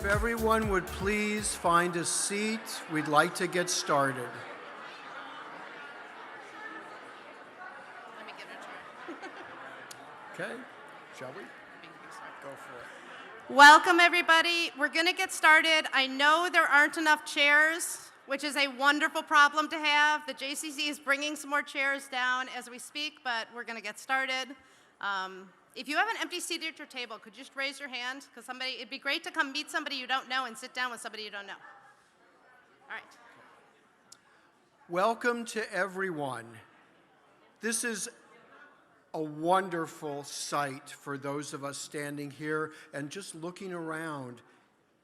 everyone would please find a seat, we'd like to get started. Let me get a turn. Okay, shall we? Go for it. Welcome, everybody. We're going to get started. I know there aren't enough chairs, which is a wonderful problem to have. The JCC is bringing some more chairs down as we speak, but we're going to get started. If you have an empty seat at your table, could you just raise your hand? Because it'd be great to come meet somebody you don't know and sit down with somebody you don't know. All right. Welcome to everyone. This is a wonderful sight for those of us standing here and just looking around.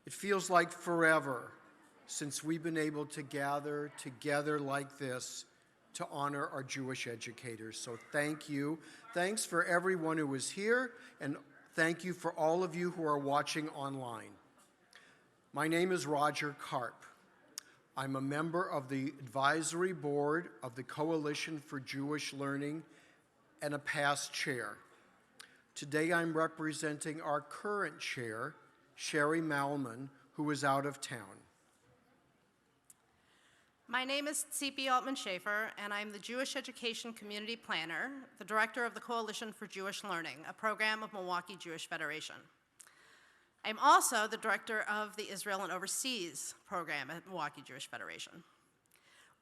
It feels like forever since we've been able to gather together like this to honor our Jewish educators. So thank you. Thanks for everyone who was here, and thank you for all of you who are watching online. My name is Roger Karp. I'm a member of the advisory board of the Coalition for Jewish Learning and a past chair. Today I'm representing our current chair, Sherry Malman, who is out of town. My name is Tzipi Altman-Schaefer, and I'm the Jewish Education Community Planner, the director of the Coalition for Jewish Learning, a program of Milwaukee Jewish Federation. I'm also the director of the Israel and Overseas program at Milwaukee Jewish Federation.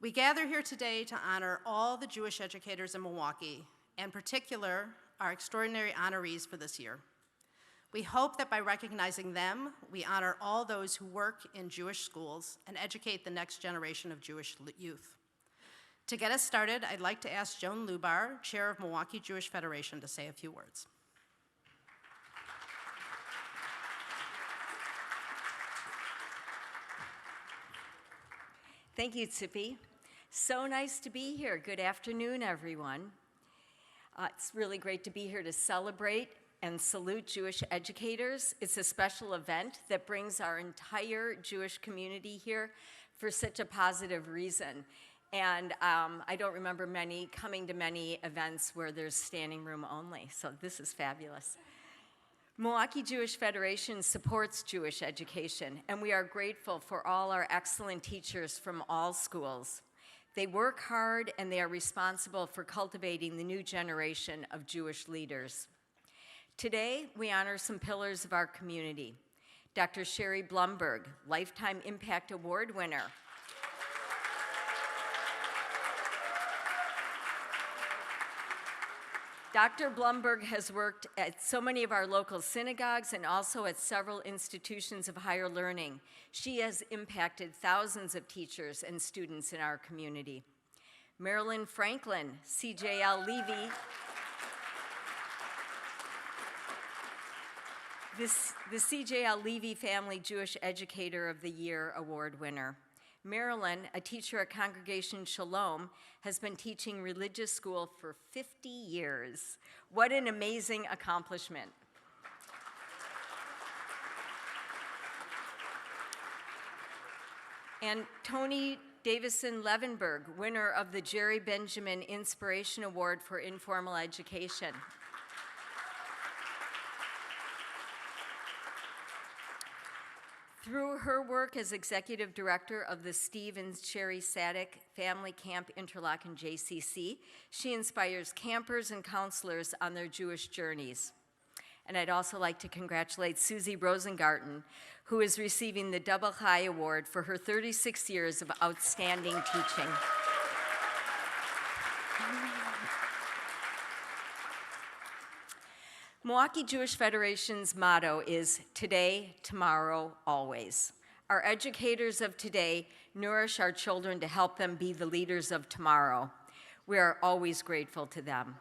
We gather here today to honor all the Jewish educators in Milwaukee, and in particular, our extraordinary honorees for this year. We hope that by recognizing them, we honor all those who work in Jewish schools and educate the next generation of Jewish youth. To get us started, I'd like to ask Joan Lubar, chair of Milwaukee Jewish Federation, to say a few words. Thank you, Tzipi. So nice to be here. Good afternoon, everyone. It's really great to be here to celebrate and salute Jewish educators. It's a special event that brings our entire Jewish community here for such a positive reason. And I don't remember coming to many events where there's standing room only, so this is fabulous. Milwaukee Jewish Federation supports Jewish education, and we are grateful for all our excellent teachers from all schools. They work hard, and they are responsible for cultivating the new generation of Jewish leaders. Today, we honor some pillars of our community. Dr. Sherry Blumberg, Lifetime Impact Award winner. Dr. Blumberg has worked at so many of our local synagogues and also at several institutions of higher learning. She has impacted thousands of teachers and students in our community. Marilyn Franklin, CJL Levy. The CJL Levy Family Jewish Educator of the Year Award winner. Marilyn, a teacher at Congregation Shalom, has been teaching religious school for 50 years. What an amazing accomplishment. And Tony Davison Levenberg, winner of the Jerry Benjamin Inspiration Award for Informal Education. Through her work as executive director of the Steve and Sherry Sadek Family Camp Interlochen JCC, she inspires campers and counselors on their Jewish journeys. And I'd also like to congratulate Susie Rosengarten, who is receiving the Double Chai Award for her 36 years of outstanding teaching. Milwaukee Jewish Federation's motto is today, tomorrow, always. Our educators of today nourish our children to help them be the leaders of tomorrow. We are always grateful to them.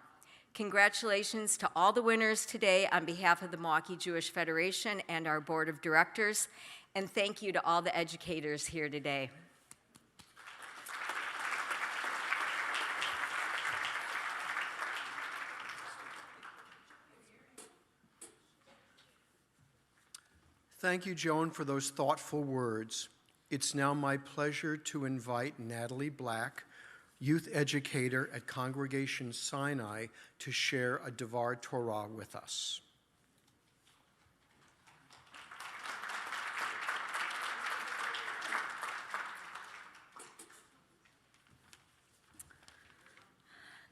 Congratulations to all the winners today on behalf of the Milwaukee Jewish Federation and our board of directors, and thank you to all the educators here today. Thank you, Joan, for those thoughtful words. It's now my pleasure to invite Natalie Black, youth educator at Congregation Sinai, to share a Devar Torah with us.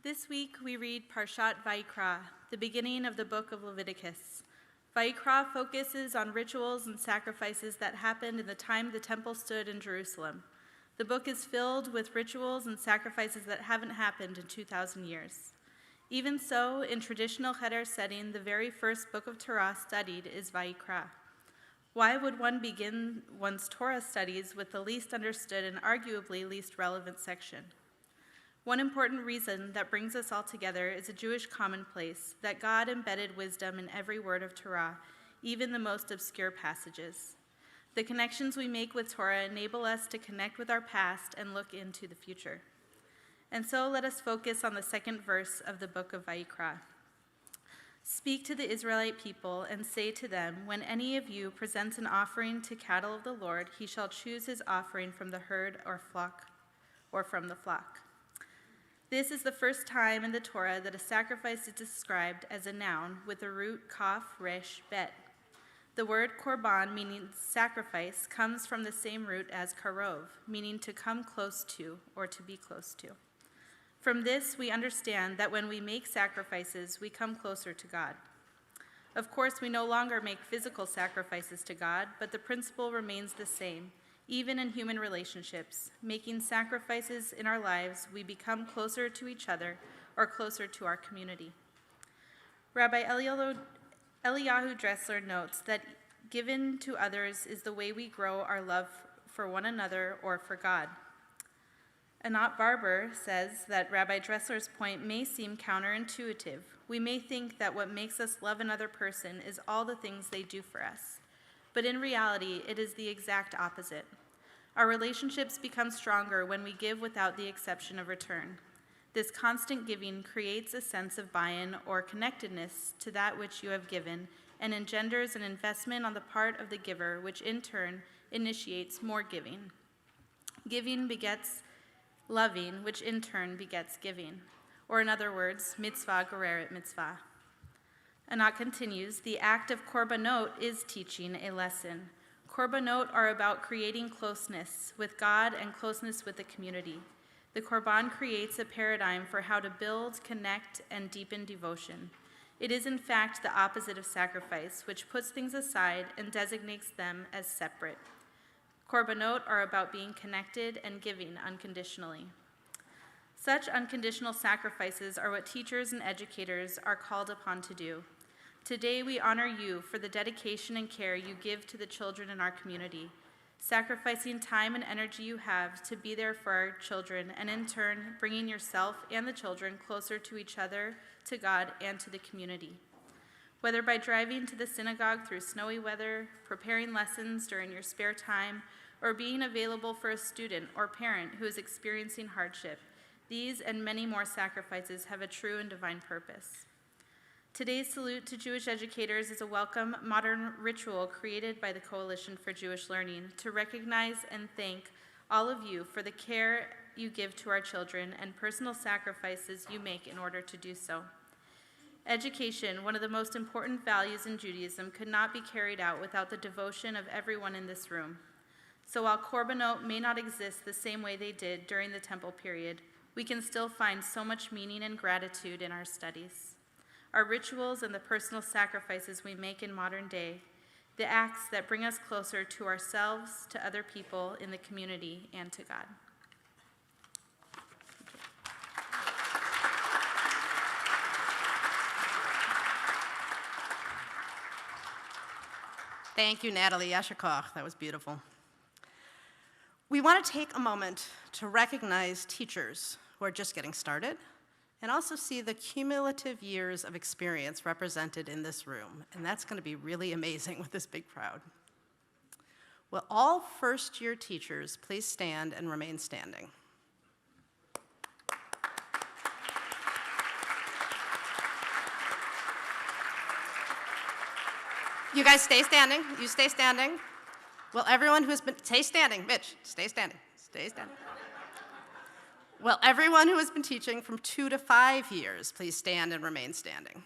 This week we read Parshat Vayikra, the beginning of the book of Leviticus. Vayikra focuses on rituals and sacrifices that happened in the time the temple stood in Jerusalem. The book is filled with rituals and sacrifices that haven't happened in 2,000 years. Even so, in traditional cheder setting, the very first book of Torah studied is Vayikra. Why would one begin one's Torah studies with the least understood and arguably least relevant section? One important reason that brings us all together is a Jewish commonplace that God embedded wisdom in every word of Torah, even the most obscure passages. The connections we make with Torah enable us to connect with our past and look into the future. And so let us focus on the second verse of the book of Vayikra. Speak to the Israelite people and say to them, when any of you presents an offering to cattle of the Lord, he shall choose his offering from the herd or flock, or from the flock. This is the first time in the Torah that a sacrifice is described as a noun with the root kaf, resh, bet. The word korban, meaning sacrifice, comes from the same root as karov, meaning to come close to or to be close to. From this, we understand that when we make sacrifices, we come closer to God. Of course, we no longer make physical sacrifices to God, but the principle remains the same. Even in human relationships, making sacrifices in our lives, we become closer to each other or closer to our community. Rabbi Eliyahu Dressler notes that given to others is the way we grow our love for one another or for God. Anat Barber says that Rabbi Dressler's point may seem counterintuitive. We may think that what makes us love another person is all the things they do for us. But in reality, it is the exact opposite. Our relationships become stronger when we give without the exception of return. This constant giving creates a sense of buy-in or connectedness to that which you have given and engenders an investment on the part of the giver, which in turn initiates more giving. Giving begets loving, which in turn begets giving. Or in other words, mitzvah gereret mitzvah. Anat continues, the act of korbanot is teaching a lesson. Korbanot are about creating closeness with God and closeness with the community. The korban creates a paradigm for how to build, connect, and deepen devotion. It is in fact the opposite of sacrifice, which puts things aside and designates them as separate. Korbanot are about being connected and giving unconditionally. Such unconditional sacrifices are what teachers and educators are called upon to do. Today we honor you for the dedication and care you give to the children in our community, sacrificing time and energy you have to be there for our children, and in turn bringing yourself and the children closer to each other, to God, and to the community. Whether by driving to the synagogue through snowy weather, preparing lessons during your spare time, or being available for a student or parent who is experiencing hardship, these and many more sacrifices have a true and divine purpose. Today's salute to Jewish educators is a welcome, modern ritual created by the Coalition for Jewish Learning to recognize and thank all of you for the care you give to our children and personal sacrifices you make in order to do so. Education, one of the most important values in Judaism, could not be carried out without the devotion of everyone in this room. So while korbanot may not exist the same way they did during the temple period, we can still find so much meaning and gratitude in our studies. Our rituals and the personal sacrifices we make in modern day, the acts that bring us closer to ourselves, to other people in the community, and to God. Thank you, Natalie Yashikoch. That was beautiful. We want to take a moment to recognize teachers who are just getting started and also see the cumulative years of experience represented in this room. And that's going to be really amazing with this big crowd. Will all first-year teachers please stand and remain standing? You guys stay standing. You stay standing. Will everyone who's been, stay standing, Mitch, stay standing, stay standing. Will everyone who has been teaching from 2 to 5 years please stand and remain standing?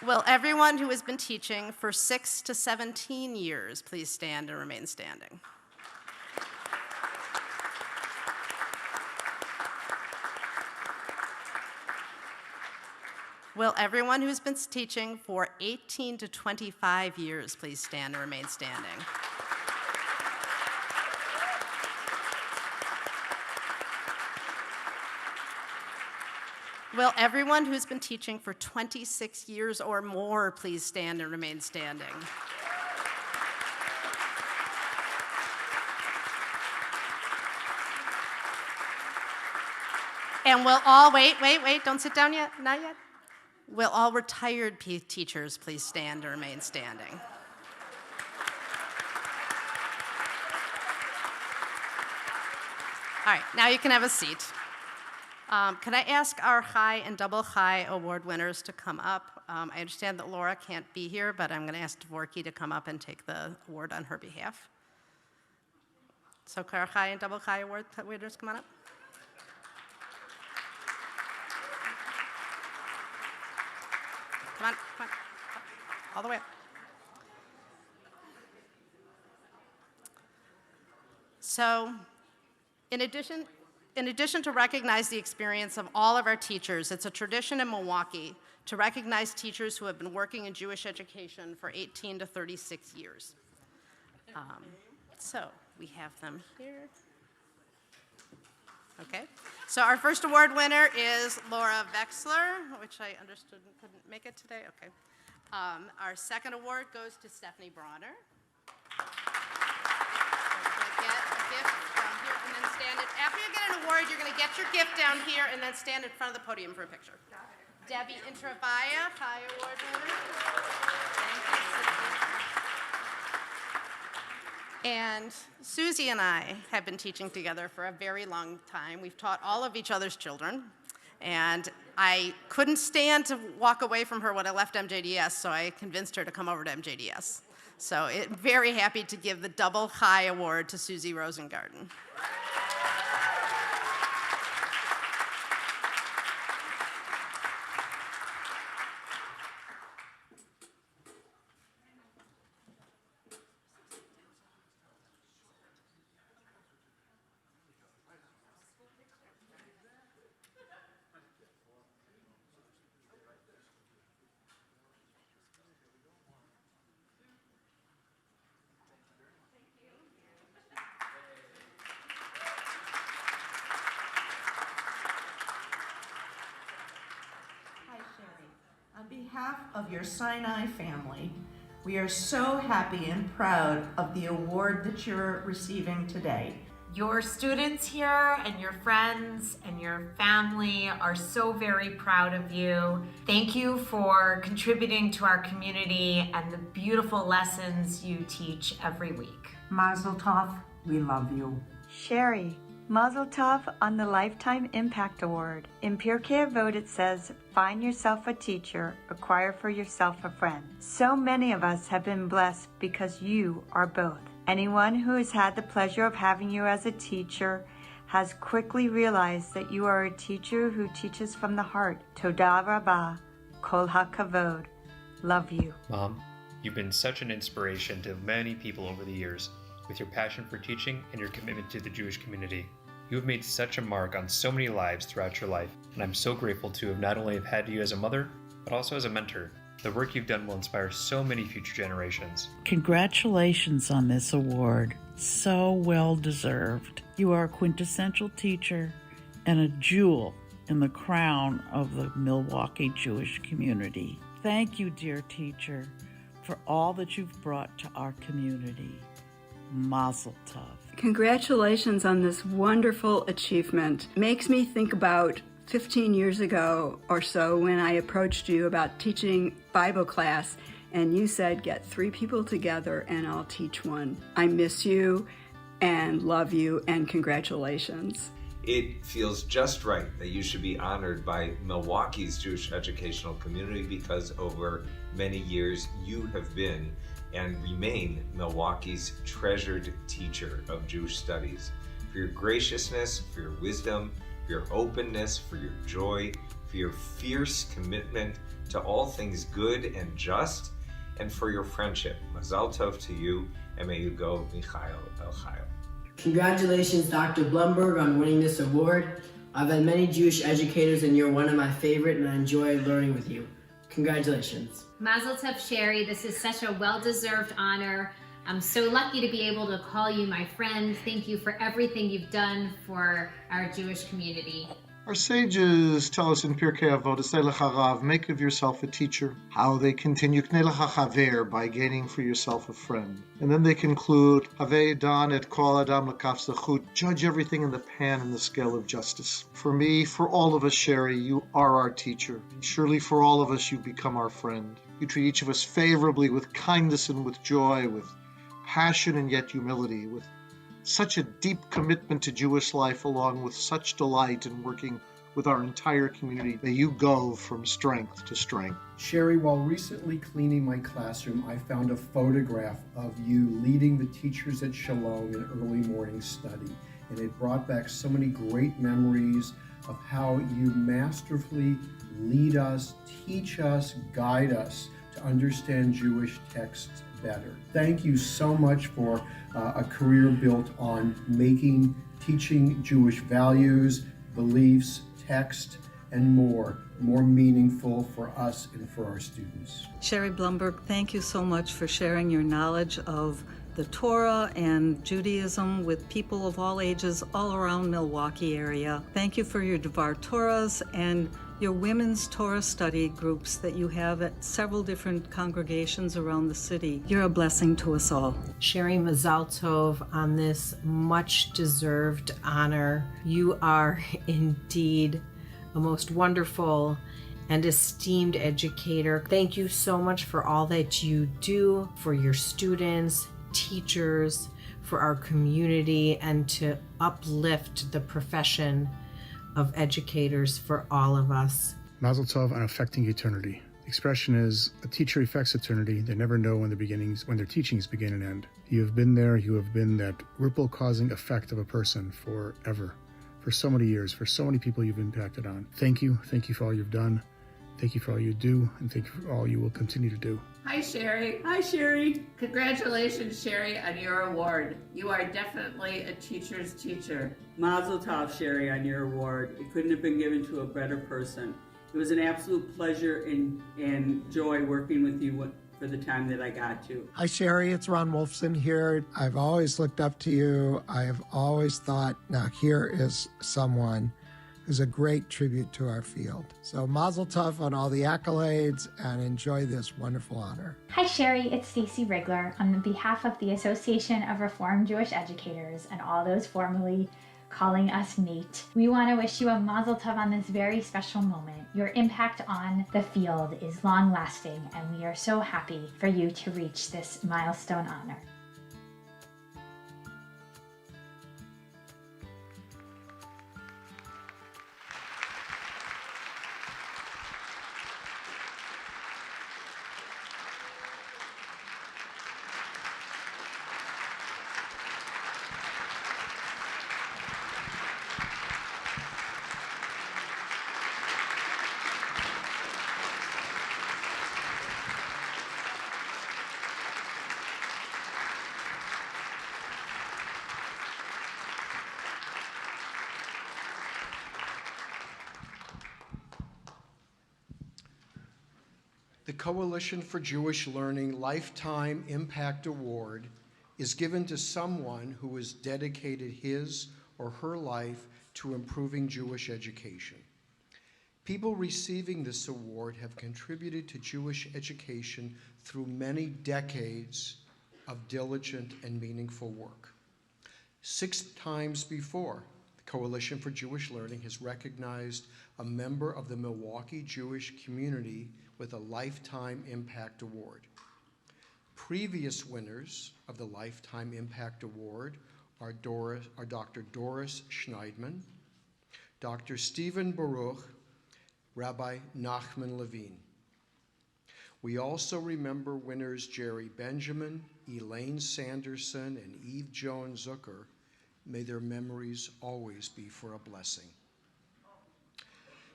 Will everyone who has been teaching for 6 to 17 years please stand and remain standing? Will everyone who's been teaching for 18 to 25 years please stand and remain standing? Will everyone who's been teaching for 26 years or more please stand and remain standing? And will all, wait, don't sit down yet, not yet. Will all retired teachers please stand and remain standing? All right, now you can have a seat. Can I ask our high and double high award winners to come up? I understand that Laura can't be here, but I'm going to ask Dvorky to come up and take the award on her behalf. So can our high and double high award winners come on up? Come on, all the way up. So, in addition to recognize the experience of all of our teachers, it's a tradition in Milwaukee to recognize teachers who have been working in Jewish education for 18 to 36 years. So, we have them here. Okay, so our first award winner is Laura Vexler, which I understood couldn't make it today. Okay. Our second award goes to Stephanie Bronner. Get a gift down here and then stand it. After you get an award, you're going to get your gift down here and then stand in front of the podium for a picture. Debbie Intravaya, high award winner. Thank you. And Susie and I have been teaching together for a very long time. We've taught all of each other's children, and I couldn't stand to walk away from her when I left MJDS, so I convinced her to come over to MJDS. So I'm very happy to give the double high award to Susie Rosengarten. On behalf of your Sinai family, we are so happy and proud of the award that you're receiving today. Your students here and your friends and your family are so very proud of you. Thank you for contributing to our community and the beautiful lessons you teach every week. Mazel tov, we love you. Sherry, Mazel Tov on the Lifetime Impact Award. In Pirkei Avot it says, find yourself a teacher, acquire for yourself a friend. So many of us have been blessed because you are both. Anyone who has had the pleasure of having you as a teacher has quickly realized that you are a teacher who teaches from the heart. Toda Rabbah, Kol HaKavod. Love you. Mom, you've been such an inspiration to many people over the years with your passion for teaching and your commitment to the Jewish community. You have made such a mark on so many lives throughout your life, and I'm so grateful to have not only have had you as a mother, but also as a mentor. The work you've done will inspire so many future generations. Congratulations on this award. So well deserved. You are a quintessential teacher and a jewel in the crown of the Milwaukee Jewish community. Thank you, dear teacher, for all that you've brought to our community. Mazel tov. Congratulations on this wonderful achievement. Makes me think about 15 years ago or so when I approached you about teaching Bible class and you said, get 3 people together and I'll teach one. I miss you and love you and congratulations. It feels just right that you should be honored by Milwaukee's Jewish educational community because over many years you have been and remain Milwaukee's treasured teacher of Jewish studies. For your graciousness, for your wisdom, for your openness, for your joy, for your fierce commitment to all things good and just, and for your friendship. Mazal tov to you, and may you go Michael El Chayil. Congratulations, Dr. Blumberg, on winning this award. I've had many Jewish educators, and you're one of my favorite, and I enjoy learning with you. Congratulations. Mazel tov, Sherry. This is such a well-deserved honor. I'm so lucky to be able to call you my friend. Thank you for everything you've done for our Jewish community. Our sages tell us in Pirkei Avot, "Aseh lecha rav," make of yourself a teacher. How they continue, "Knei lecha chaver," by gaining for yourself a friend. And then they conclude, "Havei dan et kol adam lekaf zechut," judge everything in the pan and the scale of justice. For me, for all of us, Sherry, you are our teacher. Surely for all of us, you become our friend. You treat each of us favorably, with kindness and with joy, with passion and yet humility, with such a deep commitment to Jewish life, along with such delight in working with our entire community. May you go from strength to strength. Sherry, while recently cleaning my classroom, I found a photograph of you leading the teachers at Shalom in early morning study. And it brought back so many great memories of how you masterfully lead us, teach us, guide us to understand Jewish texts better. Thank you so much for a career built on teaching Jewish values, beliefs, text, and more meaningful for us and for our students. Sherry Blumberg, thank you so much for sharing your knowledge of the Torah and Judaism with people of all ages all around Milwaukee area. Thank you for your Devar Torahs and your women's Torah study groups that you have at several different congregations around the city. You're a blessing to us all. Sherry, Mazal Tov on this much-deserved honor. You are indeed a most wonderful and esteemed educator. Thank you so much for all that you do for your students, teachers, for our community, and to uplift the profession of educators for all of us. Mazel Tov on affecting eternity. The expression is, a teacher affects eternity. They never know when their teachings begin and end. You have been there. You have been that ripple-causing effect of a person forever, for so many years, for so many people you've impacted on. Thank you. Thank you for all you've done. Thank you for all you do, and thank you for all you will continue to do. Hi, Sherry. Hi, Sherry. Congratulations, Sherry, on your award. You are definitely a teacher's teacher. Mazel tov, Sherry, on your award. It couldn't have been given to a better person. It was an absolute pleasure and joy working with you for the time that I got to. Hi, Sherry. It's Ron Wolfson here. I've always looked up to you. I've always thought, now here is someone who's a great tribute to our field. So mazel tov on all the accolades and enjoy this wonderful honor. Hi Sherry, it's Stacy Rigler on behalf of the Association of Reformed Jewish Educators and all those formerly calling us Nate. We want to wish you a mazel tov on this very special moment. Your impact on the field is long lasting and we are so happy for you to reach this milestone honor. The Coalition for Jewish Learning Lifetime Impact Award is given to someone who has dedicated his or her life to improving Jewish education. People receiving this award have contributed to Jewish education through many decades of diligent and meaningful work. 6 times before, the Coalition for Jewish Learning has recognized a member of the Milwaukee Jewish community with a Lifetime Impact Award. Previous winners of the Lifetime Impact Award are Dr. Doris Schneidman, Dr. Stephen Baruch, Rabbi Nachman Levine. We also remember winners Jerry Benjamin, Elaine Sanderson, and Eve Joan Zucker. May their memories always be for a blessing.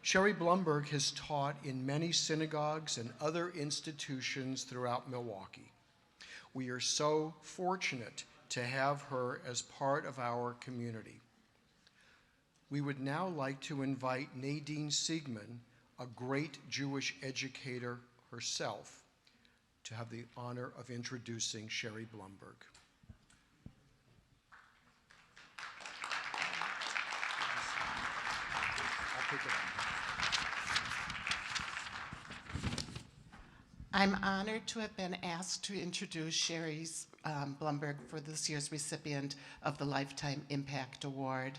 Sherry Blumberg has taught in many synagogues and other institutions throughout Milwaukee. We are so fortunate to have her as part of our community. We would now like to invite Nadine Siegman, a great Jewish educator herself, to have the honor of introducing Sherry Blumberg. I'll pick it up. I'm honored to have been asked to introduce Sherry Blumberg for this year's recipient of the Lifetime Impact Award.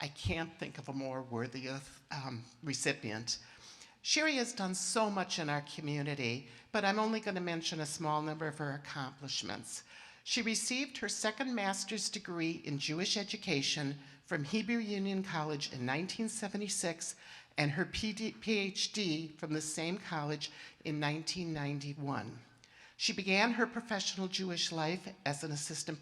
I can't think of a more worthy recipient. Sherry has done so much in our community, but I'm only going to mention a small number of her accomplishments. She received her second master's degree in Jewish education from Hebrew Union College in 1976 and her PhD from the same college in 1991. She began her professional Jewish life as an assistant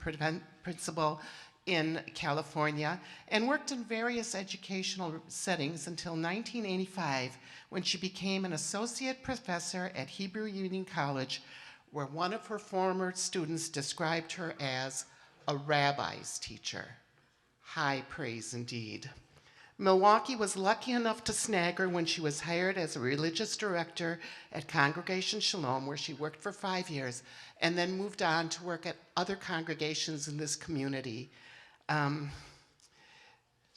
principal in California and worked in various educational settings until 1985, when she became an associate professor at Hebrew Union College, where one of her former students described her as a rabbi's teacher. High praise indeed. Milwaukee was lucky enough to snag her when she was hired as a religious director at Congregation Shalom, where she worked for 5 years, and then moved on to work at other congregations in this community.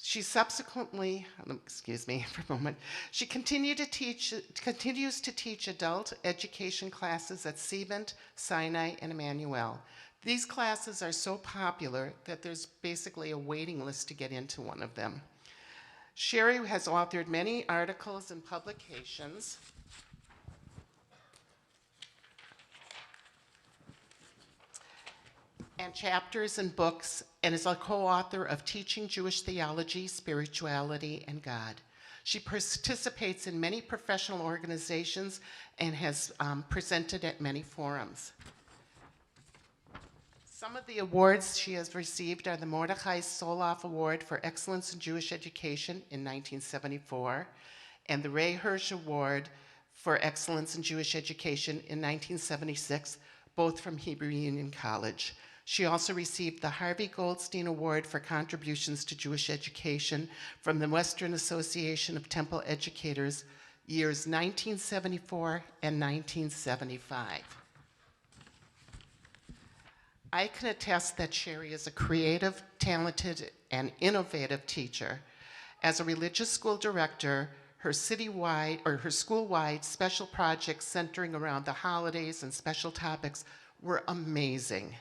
She subsequently, excuse me for a moment, she continues to teach adult education classes at Siebent, Sinai, and Emmanuel. These classes are so popular that there's basically a waiting list to get into one of them. Sherry has authored many articles and publications. And chapters and books, and is a co-author of Teaching Jewish Theology, Spirituality, and God. She participates in many professional organizations and has presented at many forums. Some of the awards she has received are the Mordechai Soloff Award for Excellence in Jewish Education in 1974, and the Ray Hirsch Award for Excellence in Jewish Education in 1976, both from Hebrew Union College. She also received the Harvey Goldstein Award for contributions to Jewish education from the Western Association of Temple Educators, years 1974 and 1975. I can attest that Sherry is a creative, talented, and innovative teacher. As a religious school director, her school-wide special projects centering around the holidays and special topics were amazing.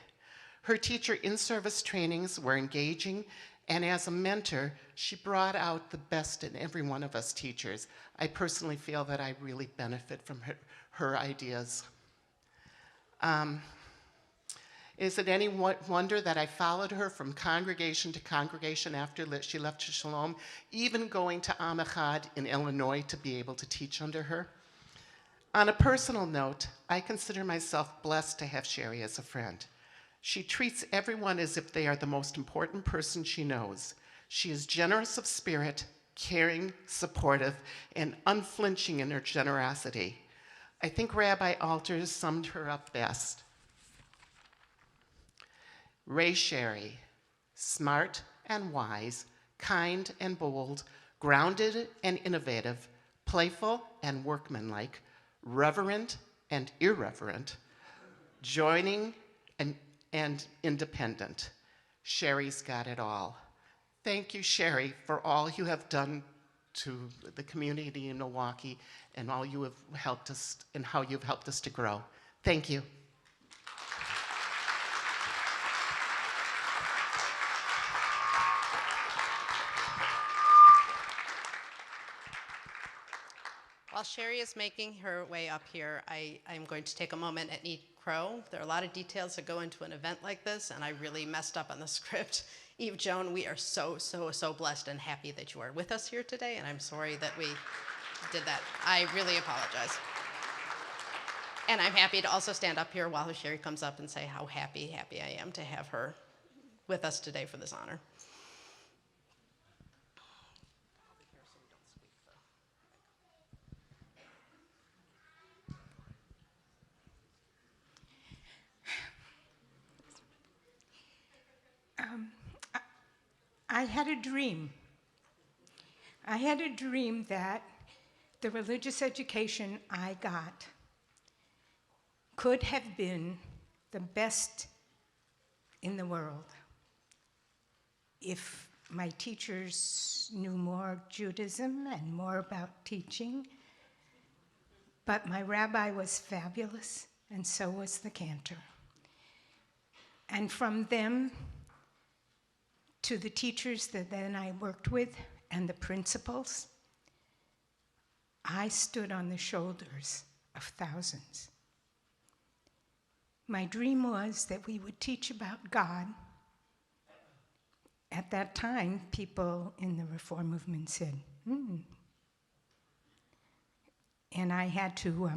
Her teacher in-service trainings were engaging, and as a mentor, she brought out the best in every one of us teachers. I personally feel that I really benefit from her ideas. Is it any wonder that I followed her from congregation to congregation after she left Shalom, even going to Am Echad in Illinois to be able to teach under her? On a personal note, I consider myself blessed to have Sherry as a friend. She treats everyone as if they are the most important person she knows. She is generous of spirit, caring, supportive, and unflinching in her generosity. I think Rabbi Alters summed her up best. Ray Sherry, smart and wise, kind and bold, grounded and innovative, playful and workmanlike, reverent and irreverent, joining and independent. Sherry's got it all. Thank you, Sherry, for all you have done to the community in Milwaukee and all you have helped us and how you've helped us to grow. Thank you. While Sherry is making her way up here, I'm going to take a moment and eat crow. There are a lot of details that go into an event like this, and I really messed up on the script. Eve Joan, we are so blessed and happy that you are with us here today, and I'm sorry that we did that. I really apologize. And I'm happy to also stand up here while Sherry comes up and say how happy I am to have her with us today for this honor. I had a dream. I had a dream that the religious education I got could have been the best in the world if my teachers knew more Judaism and more about teaching. But my rabbi was fabulous, and so was the cantor. And from them to the teachers that then I worked with and the principals, I stood on the shoulders of thousands. My dream was that we would teach about God. At that time, people in the Reform movement said, And I had to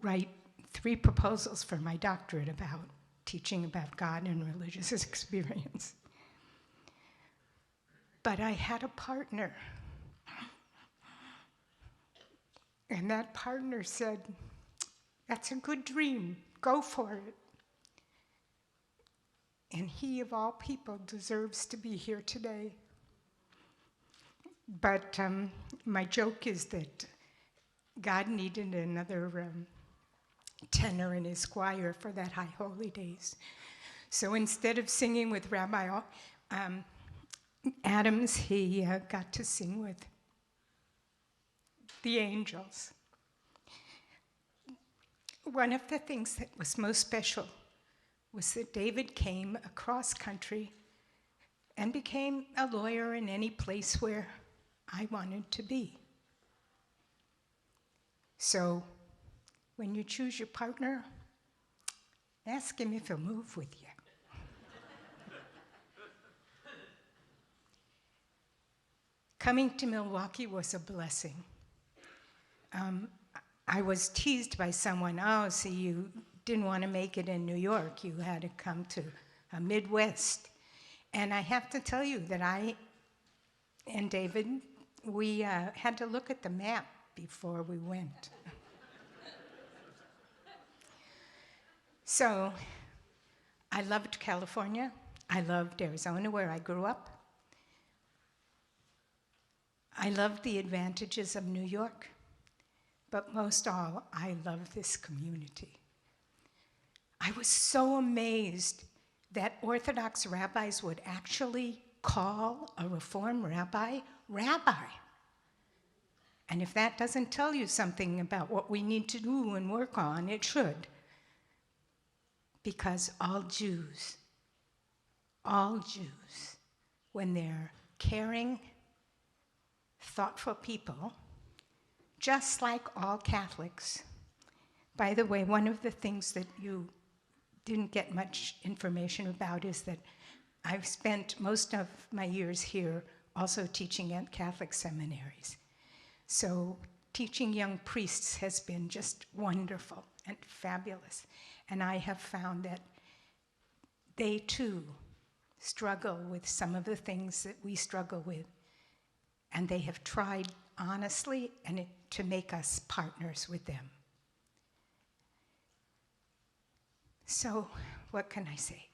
write 3 proposals for my doctorate about teaching about God and religious experience. But I had a partner. And that partner said, that's a good dream, go for it. And he, of all people, deserves to be here today. But my joke is that God needed another tenor in his choir for that High Holy Days. So instead of singing with Rabbi Adams, he got to sing with the angels. One of the things that was most special was that David came across country and became a lawyer in any place where I wanted to be. So when you choose your partner, ask him if he'll move with you. Coming to Milwaukee was a blessing. I was teased by someone, so you didn't want to make it in New York, you had to come to a Midwest. And I have to tell you that I and David, we had to look at the map before we went. So I loved California. I loved Arizona, where I grew up. I loved the advantages of New York. But most all, I love this community. I was so amazed that Orthodox rabbis would actually call a Reform rabbi, rabbi. And if that doesn't tell you something about what we need to do and work on, it should. Because all Jews, when they're caring, thoughtful people, just like all Catholics. By the way, one of the things that you didn't get much information about is that I've spent most of my years here also teaching at Catholic seminaries. So teaching young priests has been just wonderful and fabulous. And I have found that they too struggle with some of the things that we struggle with. And they have tried honestly and to make us partners with them. So, what can I say?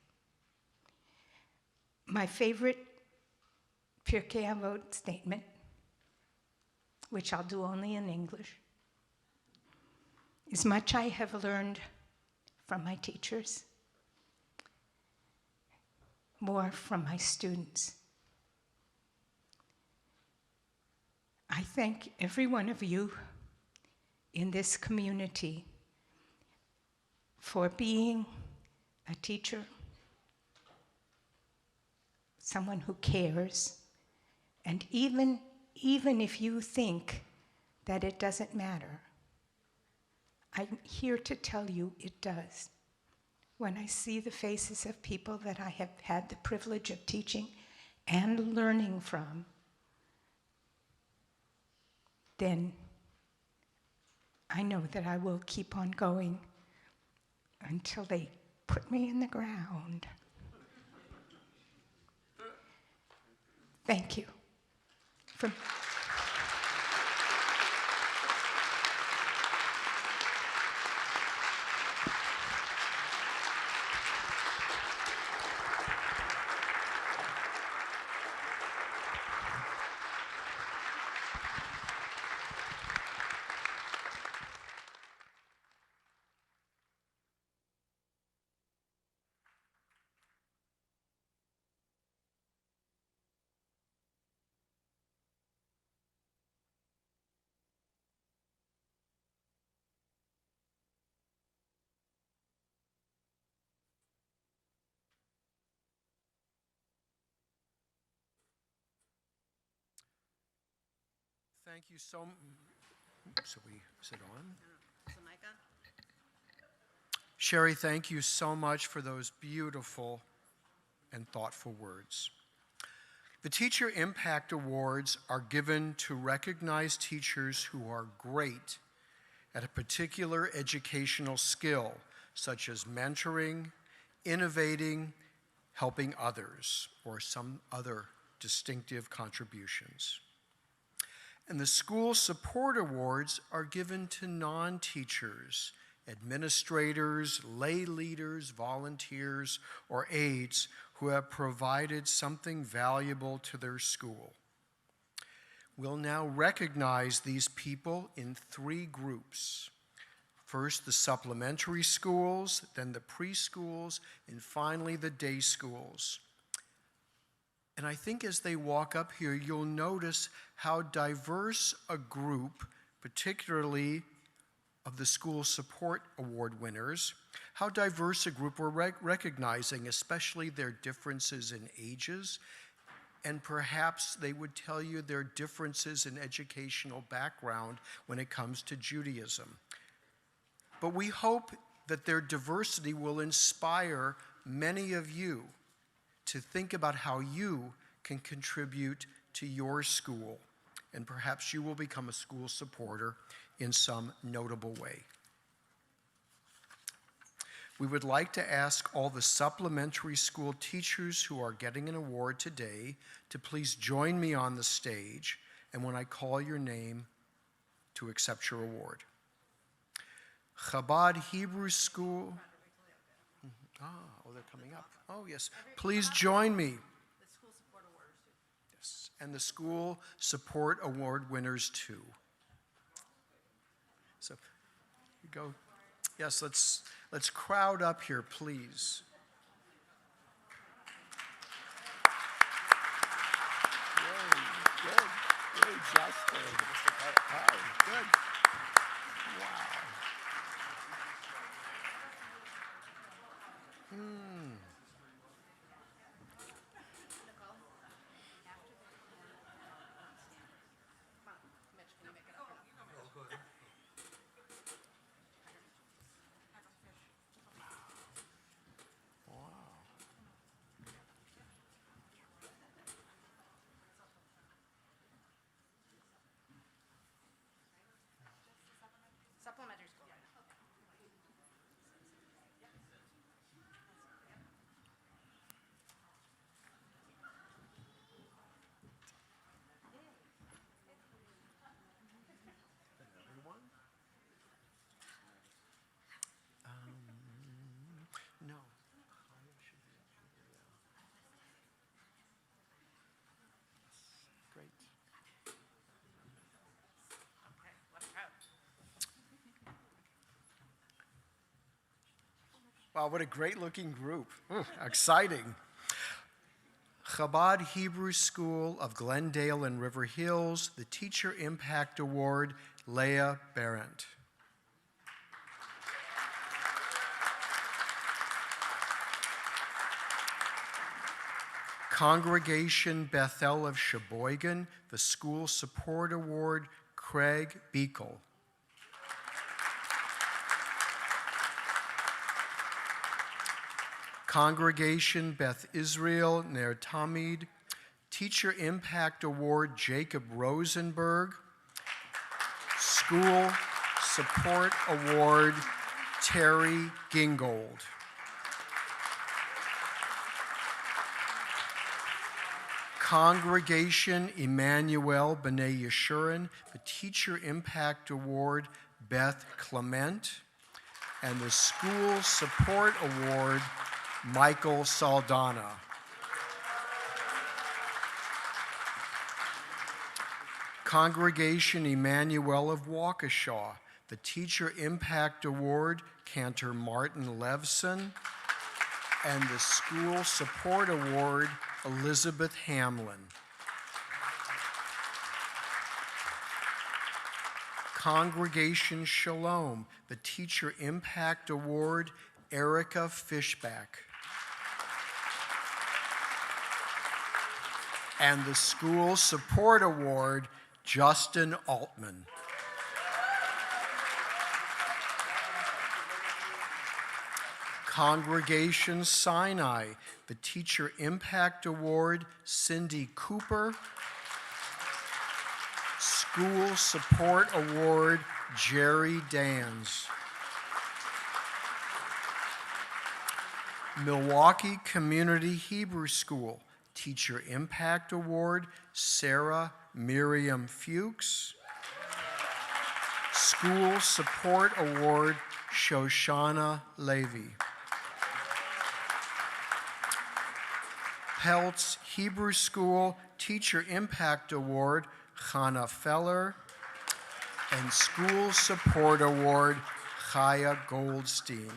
My favorite Pirkei Avot statement, which I'll do only in English, is much I have learned from my teachers, more from my students. I thank every one of you in this community for being a teacher, someone who cares, and even if you think that it doesn't matter, I'm here to tell you it does. When I see the faces of people that I have had the privilege of teaching and learning from, then I know that I will keep on going until they put me in the ground. Thank you. Thank you so much. Is it on? Is the mic on? Sherry, thank you so much for those beautiful and thoughtful words. The Teacher Impact Awards are given to recognize teachers who are great at a particular educational skill, such as mentoring, innovating, helping others, or some other distinctive contributions. And the School Support Awards are given to non-teachers, administrators, lay leaders, volunteers, or aides who have provided something valuable to their school. We'll now recognize these people in 3 groups. First, the supplementary schools, then the preschools, and finally the day schools. And I think as they walk up here, you'll notice how diverse a group, particularly of the School Support Award winners, how diverse a group we're recognizing, especially their differences in ages, and perhaps they would tell you their differences in educational background when it comes to Judaism. But we hope that their diversity will inspire many of you to think about how you can contribute to your school, and perhaps you will become a school supporter in some notable way. We would like to ask all the supplementary school teachers who are getting an award today to please join me on the stage, and when I call your name, to accept your award. Chabad Hebrew School. Oh, they're coming up. Oh, yes. Please join me. The School Support Awards, too. Yes, and the School Support Award winners, too. So, here you go. Yes, let's crowd up here, please. Good, Justin. Oh, good. Wow. Supplementary school. No. Great. Okay, what a crowd. Wow, what a great looking group. Exciting. Chabad Hebrew School of Glendale and River Hills, the Teacher Impact Award, Leah Barrett. Congregation Bethel of Sheboygan, the School Support Award, Craig Beekle. Congregation Beth Israel Ner Tamid, Teacher Impact Award, Jacob Rosenberg. School Support Award, Terry Gingold. Congregation Emmanuel B'nai Yeshurun, the Teacher Impact Award, Beth Clement, and the School Support Award, Michael Saldana. Congregation Emmanuel of Waukesha, the Teacher Impact Award, Cantor Martin Levson, and the School Support Award, Elizabeth Hamlin. Congregation Shalom, the Teacher Impact Award, Erica Fishback. And the School Support Award, Justin Altman. Congregation Sinai, the Teacher Impact Award, Cindy Cooper. School Support Award, Jerry Dans. Milwaukee Community Hebrew School, Teacher Impact Award, Sarah Miriam Fuchs. School Support Award, Shoshana Levy. Peltz Hebrew School, Teacher Impact Award, Chana Feller. And School Support Award, Chaya Goldstein.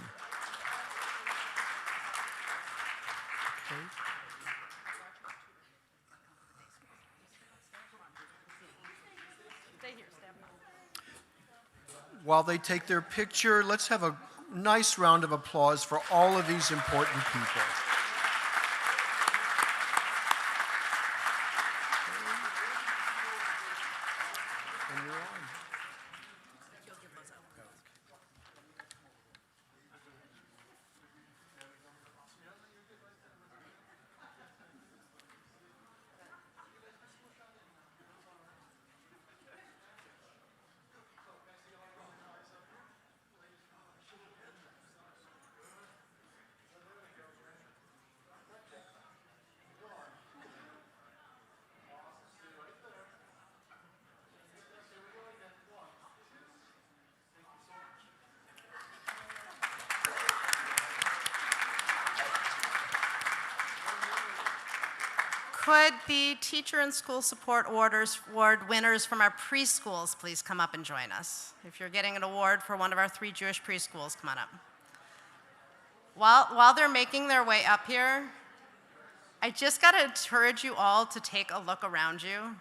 While they take their picture, let's have a nice round of applause for all of these important people. And you're on. Could the Teacher and School Support Award winners from our preschools please come up and join us? If you're getting an award for one of our 3 Jewish preschools, come on up. While they're making their way up here, I just got to encourage you all to take a look around you,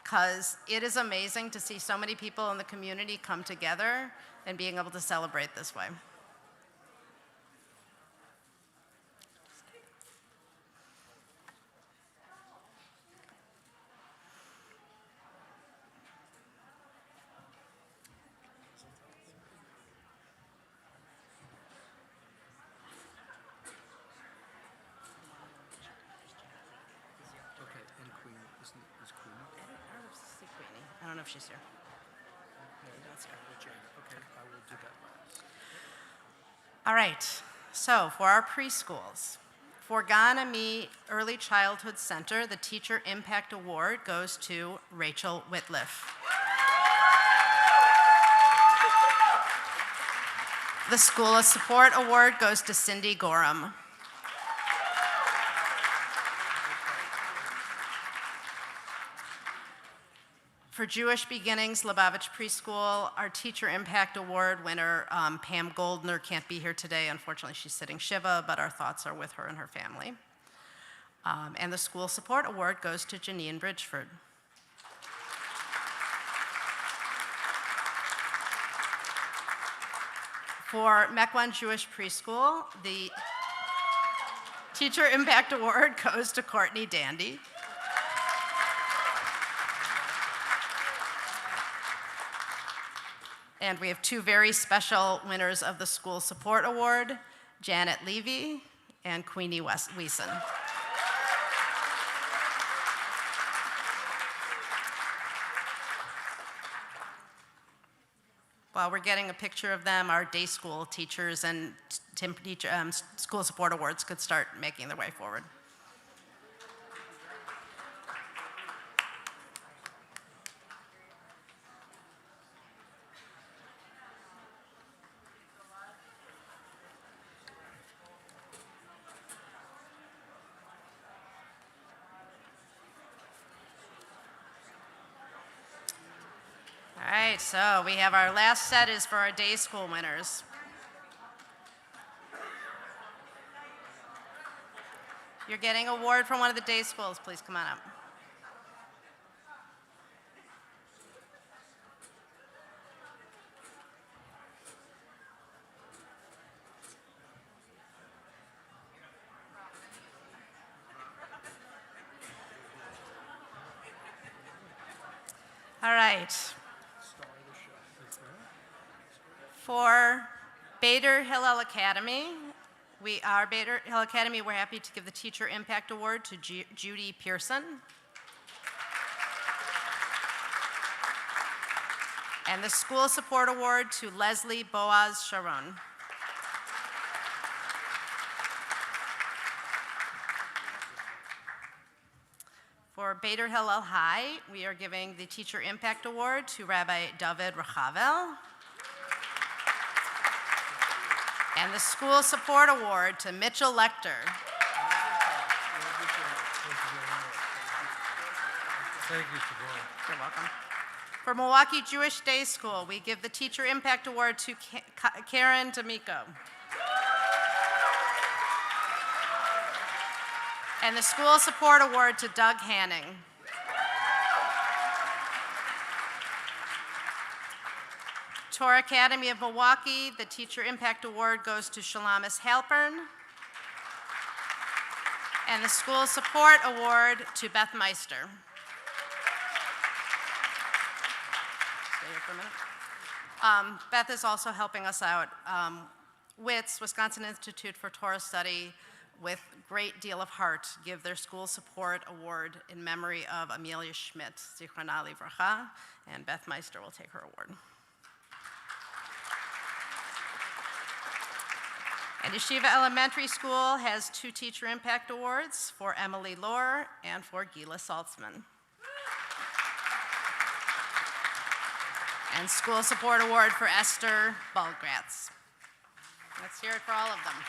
because it is amazing to see so many people in the community come together and being able to celebrate this way. I don't know if she's here. Okay, I will do that last. All right, so for our preschools, for Gan Ami Early Childhood Center, the Teacher Impact Award goes to Rachel Whitliff. The School Support Award goes to Cindy Gorham. For Jewish Beginnings Lubavitch Preschool, our Teacher Impact Award winner, Pam Goldner, can't be here today. Unfortunately, she's sitting Shiva, but our thoughts are with her and her family. And the School Support Award goes to Janine Bridgeford. For Mequon Jewish Preschool, the Teacher Impact Award goes to Courtney Dandy. And we have 2 very special winners of the School Support Award, Janet Levy and Queenie Wiesen. While we're getting a picture of them, our day school teachers and School Support Awards could start making their way forward. All right, so we have our last set is for our day school winners. You're getting an award from one of the day schools. Please come on up. All right. For Bader Hillel Academy, we're happy to give the Teacher Impact Award to Judy Pearson. And the School Support Award to Leslie Boaz Sharon. For Bader Hillel High, we are giving the Teacher Impact Award to Rabbi David Rechavel. And the School Support Award to Mitchell Lecter. Thank you, Siobhan. You're welcome. For Milwaukee Jewish Day School, we give the Teacher Impact Award to Karen D'Amico. And the School Support Award to Doug Hanning. Torah Academy of Milwaukee, the Teacher Impact Award goes to Shalamis Halpern. And the School Support Award to Beth Meister. Stay here for a minute. Beth is also helping us out. WITS, Wisconsin Institute for Torah Study, with great deal of heart, give their School Support Award in memory of Amelia Schmidt, Zichrona Livracha, and Beth Meister will take her award. And Yeshiva Elementary School has 2 Teacher Impact Awards for Emily Lohr and for Gila Saltzman. And School Support Award for Esther Bulgratz. Let's hear it for all of them.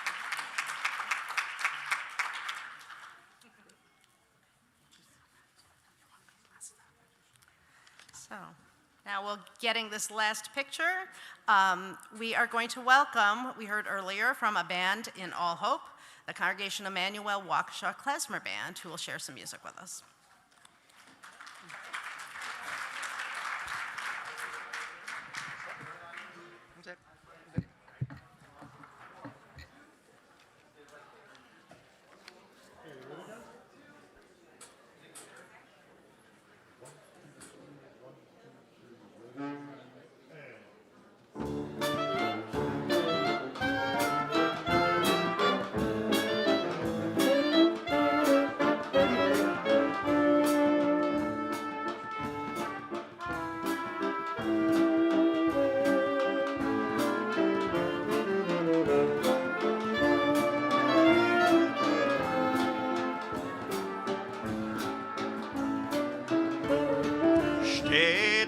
So now we're getting this last picture. We are going to welcome, we heard earlier from a band in All Hope, the Congregation Emmanuel Waukesha Klezmer Band, who will share some music with us.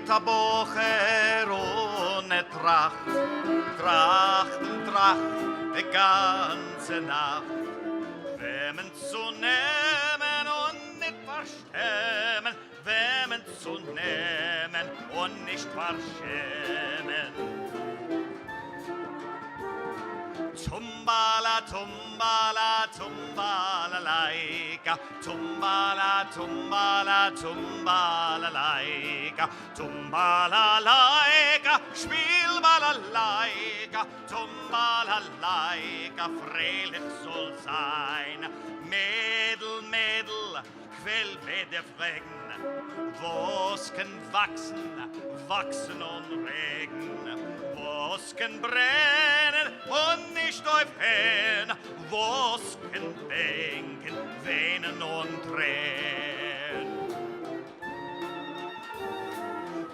Der Bocher ohne Tracht, Tracht und Tracht, die ganze Nacht. Wemmen zu nehmen und nicht verstemmen, wemmen zu nehmen und nicht verschämen. Tumbala, tumbala, tumbala, laika. Tumbala, tumbala, tumbala, laika. Tumbala, laika. Spiel balalaika. Tumbala, laika. Freilich soll sein. Mädel, Mädel, quell weder fragen. Was kann wachsen, wachsen und regen. Was kann brennen und nicht aufhören, was kann denken, weinen und tränen.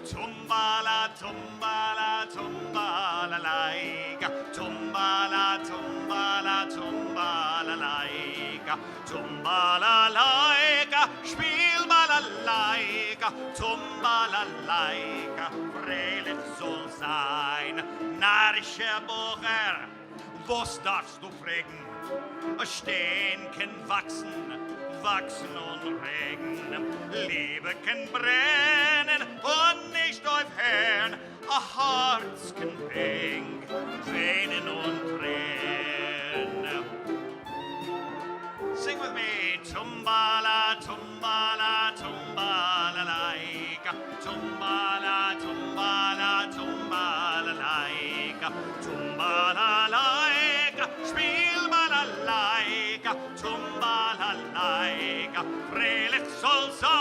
Tumbala, tumbala, tumbala, laika. Tumbala, tumbala, tumbala, laika. Tumbala, laika. Spiel balalaika. Tumbala, laika. Freilich soll sein. Narischer Bocher, was darfst du fragen? Stehen kann wachsen, wachsen und regen. Liebe kann brennen und nicht aufhören. A Herz kann bringen, weinen und tränen. Sing with me. Tumbala, tumbala, tumbala, laika. Tumbala, tumbala, tumbala, laika. Tumbala, laika. Spiel balalaika. Tumbala, laika. Freilich soll sein.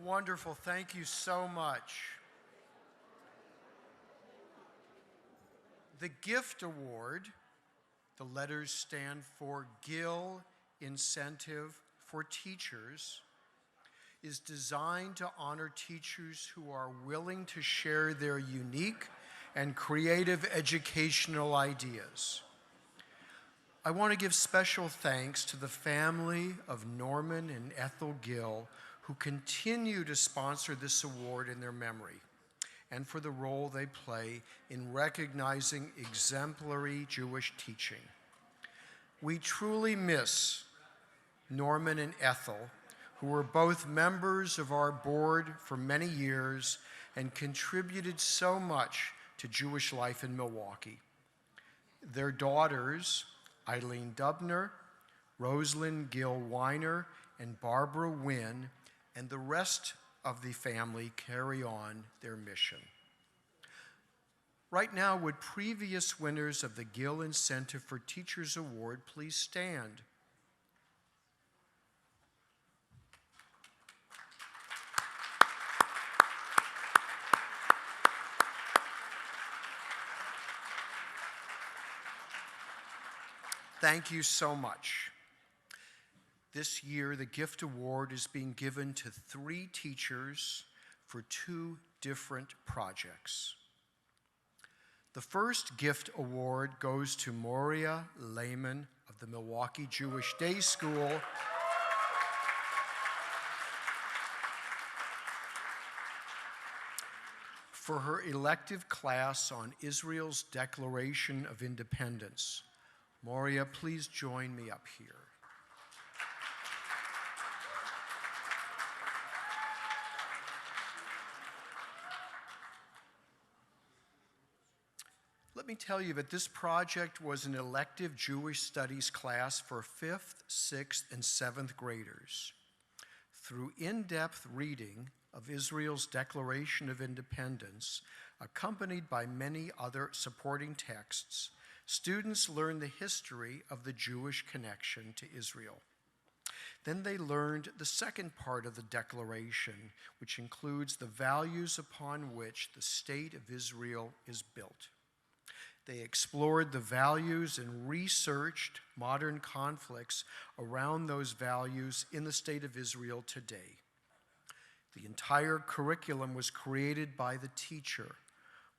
Wonderful. Thank you so much. The Gift Award, the letters stand for Gill Incentive for Teachers, is designed to honor teachers who are willing to share their unique and creative educational ideas. I want to give special thanks to the family of Norman and Ethel Gill, who continue to sponsor this award in their memory, and for the role they play in recognizing exemplary Jewish teaching. We truly miss Norman and Ethel, who were both members of our board for many years and contributed so much to Jewish life in Milwaukee. Their daughters, Eileen Dubner, Rosalind Gill Weiner, and Barbara Wynn, and the rest of the family carry on their mission. Right now, would previous winners of the Gill Incentive for Teachers Award please stand? Thank you so much. This year, the Gift Award is being given to 3 teachers for 2 different projects. The first Gift Award goes to Moria Lehman of the Milwaukee Jewish Day School for her elective class on Israel's Declaration of Independence. Moria, please join me up here. Let me tell you that this project was an elective Jewish studies class for 5th, 6th, and 7th graders. Through in-depth reading of Israel's Declaration of Independence, accompanied by many other supporting texts, students learned the history of the Jewish connection to Israel. Then they learned the second part of the Declaration, which includes the values upon which the state of Israel is built. They explored the values and researched modern conflicts around those values in the state of Israel today. The entire curriculum was created by the teacher.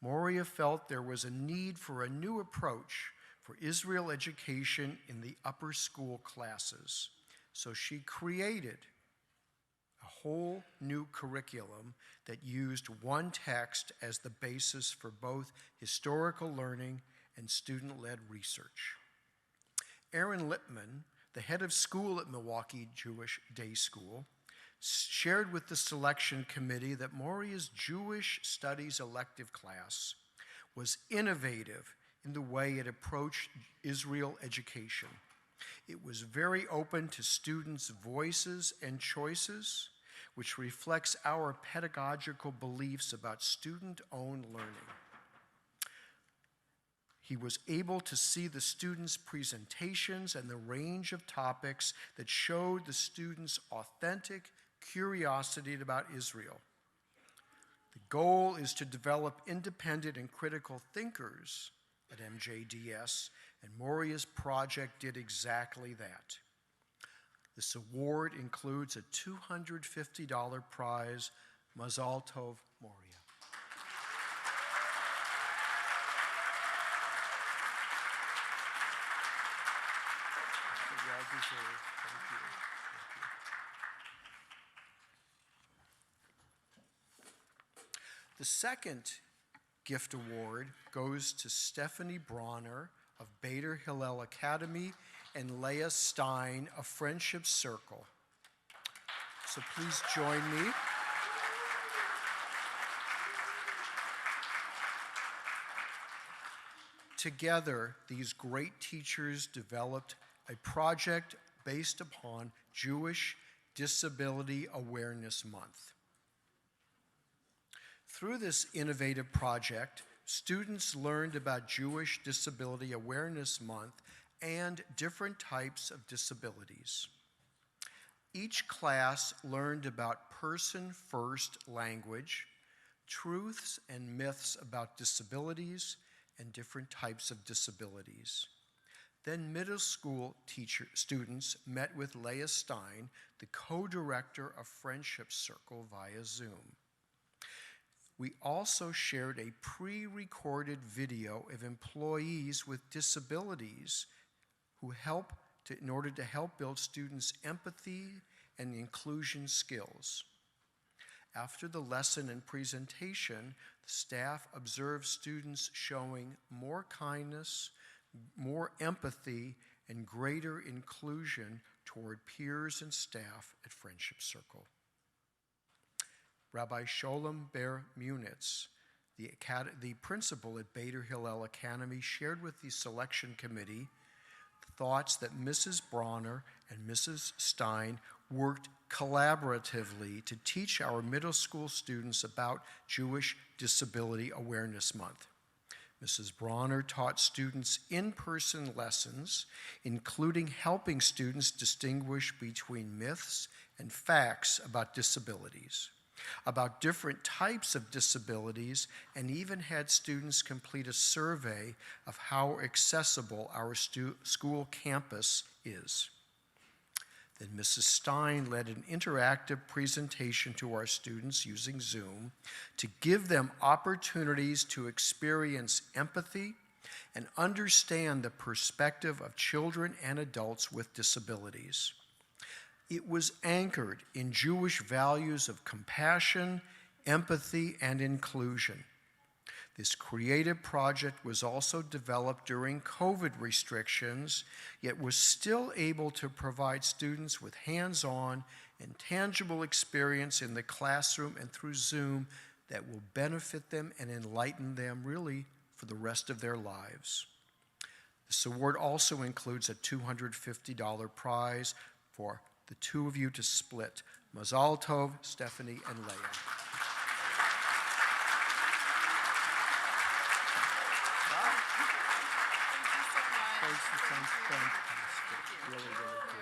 Moria felt there was a need for a new approach for Israel education in the upper school classes. So she created a whole new curriculum that used one text as the basis for both historical learning and student-led research. Aaron Lippman, the head of school at Milwaukee Jewish Day School, shared with the selection committee that Moria's Jewish Studies elective class was innovative in the way it approached Israel education. It was very open to students' voices and choices, which reflects our pedagogical beliefs about student-owned learning. He was able to see the students' presentations and the range of topics that showed the students' authentic curiosity about Israel. The goal is to develop independent and critical thinkers at MJDS, and Moria's project did exactly that. This award includes a $250 prize. Mazal Tov, Moria. Thank you. The second gift award goes to Stephanie Bronner of Bader Hillel Academy and Leah Stein of Friendship Circle. So please join me. Together, these great teachers developed a project based upon Jewish Disability Awareness Month. Through this innovative project, students learned about Jewish Disability Awareness Month and different types of disabilities. Each class learned about person-first language, truths and myths about disabilities and different types of disabilities. Then middle school students met with Leah Stein, the co-director of Friendship Circle, via Zoom. We also shared a pre-recorded video of employees with disabilities who in order to help build students' empathy and inclusion skills. After the lesson and presentation, the staff observed students showing more kindness, more empathy, and greater inclusion toward peers and staff at Friendship Circle. Rabbi Sholem Ber Munitz, the principal at Bader Hillel Academy, shared with the selection committee thoughts that Mrs. Bronner and Mrs. Stein worked collaboratively to teach our middle school students about Jewish Disability Awareness Month. Mrs. Bronner taught students in-person lessons, including helping students distinguish between myths and facts about disabilities, about different types of disabilities, and even had students complete a survey of how accessible our school campus is. Then Mrs. Stein led an interactive presentation to our students using Zoom to give them opportunities to experience empathy and understand the perspective of children and adults with disabilities. It was anchored in Jewish values of compassion, empathy, and inclusion. This creative project was also developed during COVID restrictions, yet was still able to provide students with hands-on and tangible experience in the classroom and through Zoom that will benefit them and enlighten them really for the rest of their lives. This award also includes a $250 prize for the two of you to split. Mazal Tov, Stephanie, and Leah. Fantastic. Really, really great.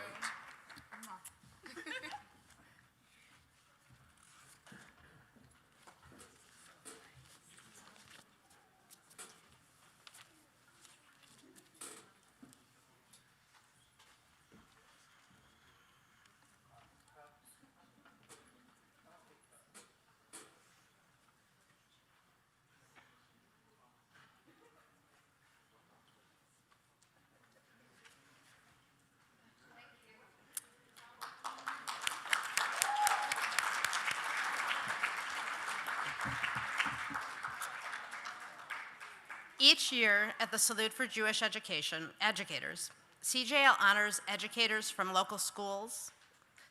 Each year at the Salute for Jewish Educators, CJL honors educators from local schools.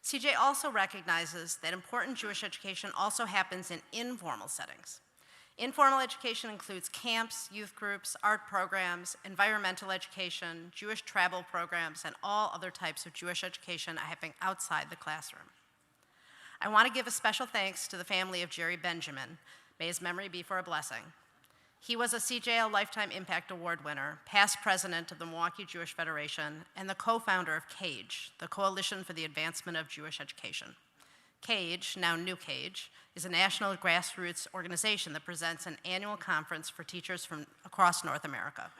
CJ also recognizes that important Jewish education also happens in informal settings. Informal education includes camps, youth groups, art programs, environmental education, Jewish travel programs, and all other types of Jewish education happening outside the classroom. I want to give a special thanks to the family of Jerry Benjamin. May his memory be for a blessing. He was a CJL Lifetime Impact Award winner, past president of the Milwaukee Jewish Federation, and the co-founder of CAGE, the Coalition for the Advancement of Jewish Education. CAGE, now New CAGE, is a national grassroots organization that presents an annual conference for teachers from across North America.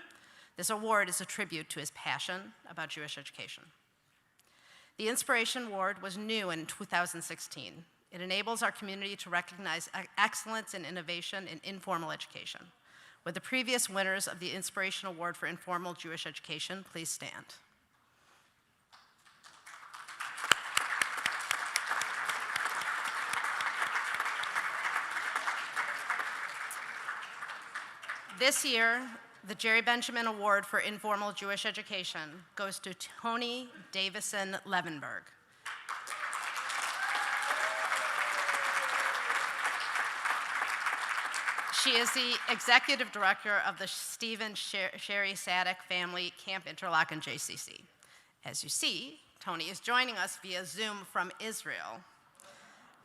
This award is a tribute to his passion about Jewish education. The Inspiration Award was new in 2016. It enables our community to recognize excellence and innovation in informal education. Would the previous winners of the Inspiration Award for Informal Jewish Education please stand? This year, the Jerry Benjamin Award for Informal Jewish Education goes to Tony Davison Levenberg. She is the executive director of the Stephen Sherry Sadek Family Camp Interlochen JCC. As you see, Tony is joining us via Zoom from Israel.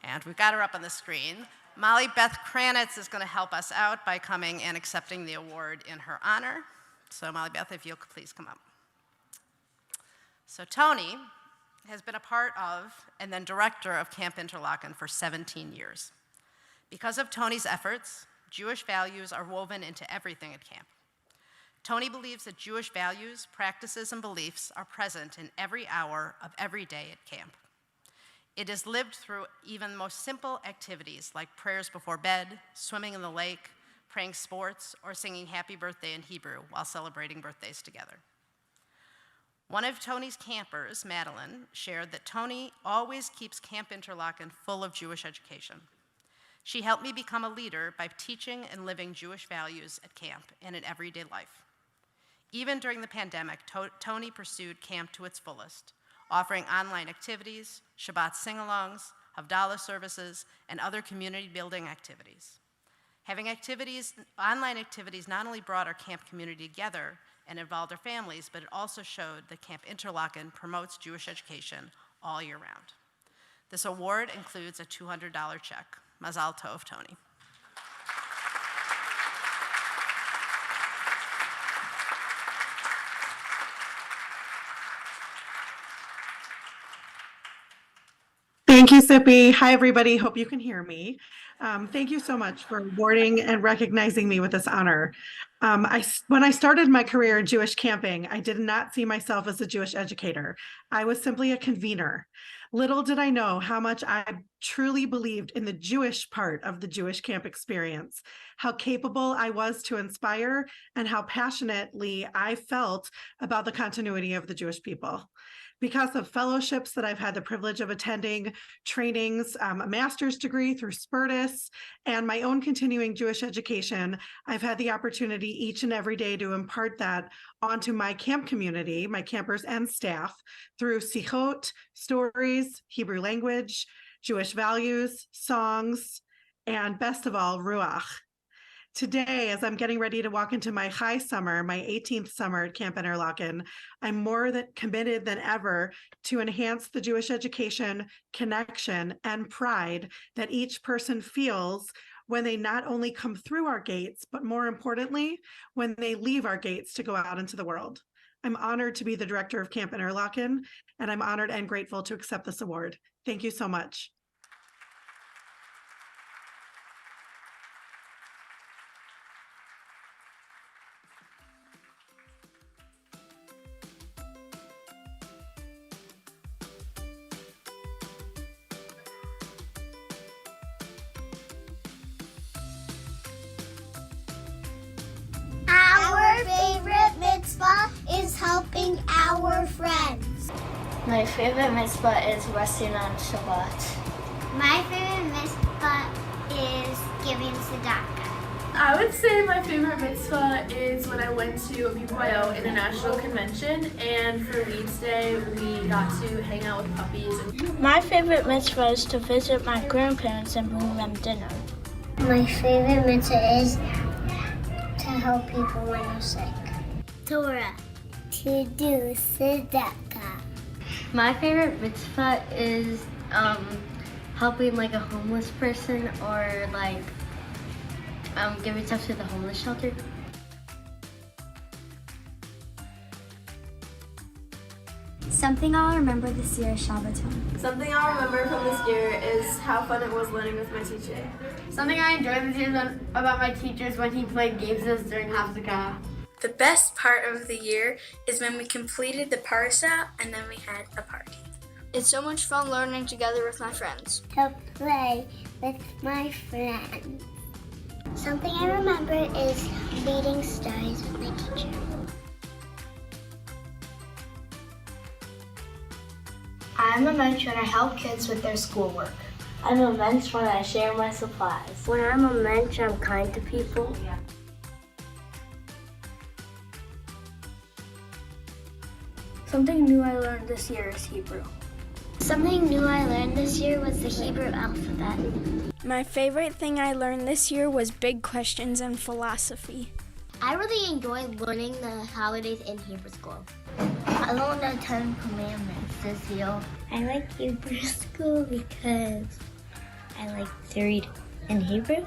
And we've got her up on the screen. Molly Beth Kranitz is going to help us out by coming and accepting the award in her honor. So Molly Beth, if you'll please come up. So Tony has been a part of and then director of Camp Interlaken for 17 years. Because of Tony's efforts, Jewish values are woven into everything at camp. Tony believes that Jewish values, practices, and beliefs are present in every hour of every day at camp. It is lived through even the most simple activities like prayers before bed, swimming in the lake, playing sports, or singing happy birthday in Hebrew while celebrating birthdays together. One of Tony's campers, Madeline, shared that Tony always keeps Camp Interlaken full of Jewish education. She helped me become a leader by teaching and living Jewish values at camp and in everyday life. Even during the pandemic, Tony pursued camp to its fullest, offering online activities, Shabbat sing-alongs, Havdalah services, and other community-building activities. Having online activities not only brought our camp community together and involved our families, but it also showed that Camp Interlaken promotes Jewish education all year round. This award includes a $200 check. Mazal Tov, Tony. Thank you, Sippy. Hi, everybody. Hope you can hear me. Thank you so much for awarding and recognizing me with this honor. When I started my career in Jewish camping, I did not see myself as a Jewish educator. I was simply a convener. Little did I know how much I truly believed in the Jewish part of the Jewish camp experience, how capable I was to inspire, and how passionately I felt about the continuity of the Jewish people. Because of fellowships that I've had the privilege of attending, trainings, a master's degree through Spertus, and my own continuing Jewish education, I've had the opportunity each and every day to impart that onto my camp community, my campers and staff, through sichot, stories, Hebrew language, Jewish values, songs, and best of all, ruach. Today, as I'm getting ready to walk into my high summer, my 18th summer at Camp Interlaken, I'm more committed than ever to enhance the Jewish education, connection, and pride that each person feels when they not only come through our gates, but more importantly, when they leave our gates to go out into the world. I'm honored to be the director of Camp Interlaken, and I'm honored and grateful to accept this award. Thank you so much. Our favorite mitzvah is helping our friends. My favorite mitzvah is resting on Shabbat. My favorite mitzvah is giving tzedakah. I would say my favorite mitzvah is when I went to a BYO International Convention, and for Leaves Day, we got to hang out with puppies. My favorite mitzvah is to visit my grandparents and bring them dinner. My favorite mitzvah is to help people when they're sick. Torah, to do tzedakah. My favorite mitzvah is helping like a homeless person or like giving stuff to the homeless shelter. Something I'll remember this year is Shabbaton. Something I'll remember from this year is how fun it was learning with my teacher. Something I enjoyed this year about my teachers when he played games with us during Hafzakah. The best part of the year is when we completed the parsha and then we had a party. It's so much fun learning together with my friends. To play with my friends. Something I remember is reading stories with my teacher. I'm immense when I help kids with their schoolwork. I'm immense when I share my supplies. When I'm a mensch, I'm kind to people. Something new I learned this year is Hebrew. Something new I learned this year was the Hebrew alphabet. My favorite thing I learned this year was big questions and philosophy. I really enjoyed learning the holidays in Hebrew school. I learned the 10 Commandments this year. I like Hebrew school because I like to read in Hebrew.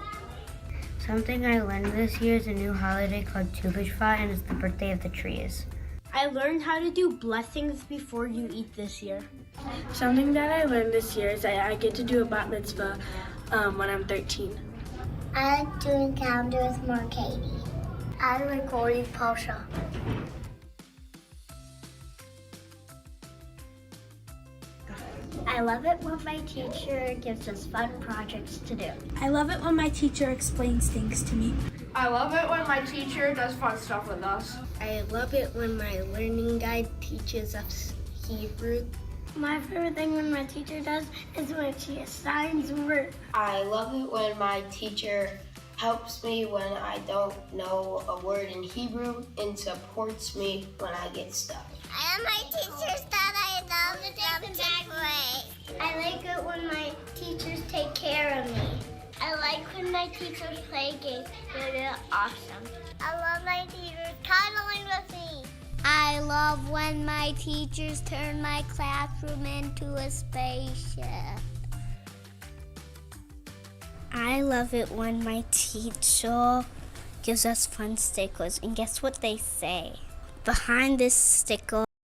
Something I learned this year is a new holiday called Tu B'Shvat, and it's the birthday of the trees. I learned how to do blessings before you eat this year. Something that I learned this year is I get to do a bat mitzvah when I'm 13. I like doing calendar with more Katie. I like reading Parsha. I love it when my teacher gives us fun projects to do. I love it when my teacher explains things to me. I love it when my teacher does fun stuff with us. I love it when my learning guide teaches us Hebrew. My favorite thing when my teacher does is when she assigns work. I love it when my teacher helps me when I don't know a word in Hebrew and supports me when I get stuck. And my teachers that I love them to play. I like it when my teachers take care of me. I like when my teachers play games. They're awesome. I love my teachers cuddling with me. I love when my teachers turn my classroom into a spaceship. I love it when my teacher gives us fun stickers. And guess what they say? Behind this sticker